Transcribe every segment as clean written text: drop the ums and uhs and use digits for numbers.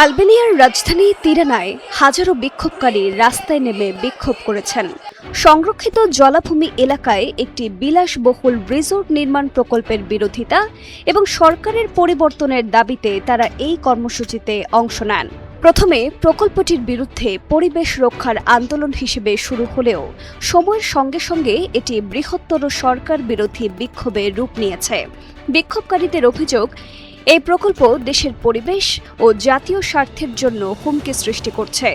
আলবেনিয়ার রাজধানী তিরানায় হাজারো বিক্ষোভকারী রাস্তায় নেমে বিক্ষোভ করেছেন। সংরক্ষিত জলাভূমি এলাকায় একটি বিলাসবহুল রিসোর্ট নির্মাণ প্রকল্পের বিরোধিতা এবং সরকারের পরিবর্তনের দাবিতে তারা এই কর্মসূচিতে অংশ নেন। প্রথমে প্রকল্পটির বিরুদ্ধে পরিবেশ রক্ষার আন্দোলন হিসেবে শুরু হলেও সময়ের সঙ্গে সঙ্গে এটি বৃহত্তর সরকার বিরোধী বিক্ষোভে রূপ নিয়েছে। বিক্ষোভকারীদের অভিযোগ, এই প্রকল্প দেশের পরিবেশ ও জাতীয় স্বার্থের জন্য হুমকি সৃষ্টি করছে।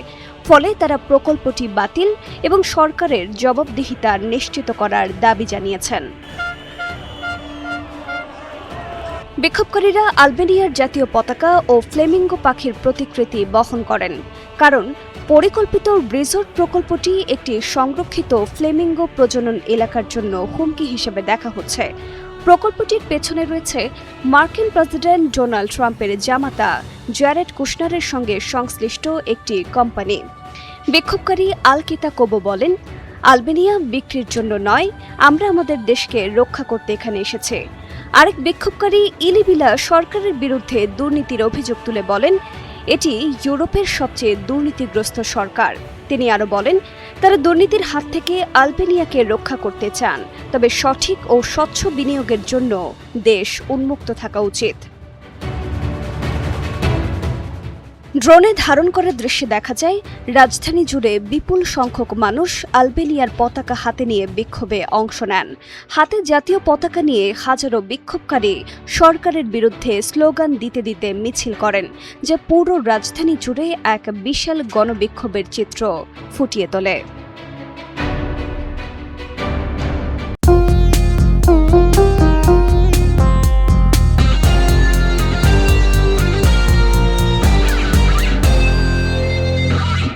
ফলে তারা প্রকল্পটি বাতিল এবং সরকারের জবাবদিহিতা নিশ্চিত করার দাবি জানিয়েছেন। বিক্ষোভকারীরা আলবেনিয়ার জাতীয় পতাকা ও ফ্লেমিঙ্গো পাখির প্রতিকৃতি বহন করেন, কারণ পরিকল্পিত রিসোর্ট প্রকল্পটি একটি সংরক্ষিত ফ্লেমিঙ্গো প্রজনন এলাকার জন্য হুমকি হিসেবে দেখা হচ্ছে। প্রকল্পটির পেছনে রয়েছে মার্কিন প্রেসিডেন্ট ডোনাল্ড ট্রাম্পের জামাতা জ্যারেড কুশনারের সঙ্গে সংশ্লিষ্ট একটি কোম্পানি। বিক্ষোভকারী আলকিতা কোবো বলেন, আলবেনিয়া বিক্রির জন্য নয়, আমরা আমাদের দেশকে রক্ষা করতে এখানে এসেছি। আরেক বিক্ষোভকারী ইলিবিলা সরকারের বিরুদ্ধে দুর্নীতির অভিযোগ তুলে বলেন, এটি ইউরোপের সবচেয়ে দুর্নীতিগ্রস্ত সরকার। তিনি আরও বলেন, তারা দুর্নীতির হাত থেকে আলবেনিয়াকে রক্ষা করতে চান, তবে সঠিক ও স্বচ্ছ বিনিয়োগের জন্য দেশ উন্মুক্ত থাকা উচিত। ড্রোনে ধারণ করা দৃশ্যে দেখা যায়, রাজধানী জুড়ে বিপুল সংখ্যক মানুষ আলবেনিয়ার পতাকা হাতে নিয়ে বিক্ষোভে অংশ নেন। হাতে জাতীয় পতাকা নিয়ে হাজারো বিক্ষোভকারী সরকারের বিরুদ্ধে স্লোগান দিতে দিতে মিছিল করেন, যা পুরো রাজধানী জুড়ে এক বিশাল গণবিক্ষোভের চিত্র ফুটিয়ে তোলে।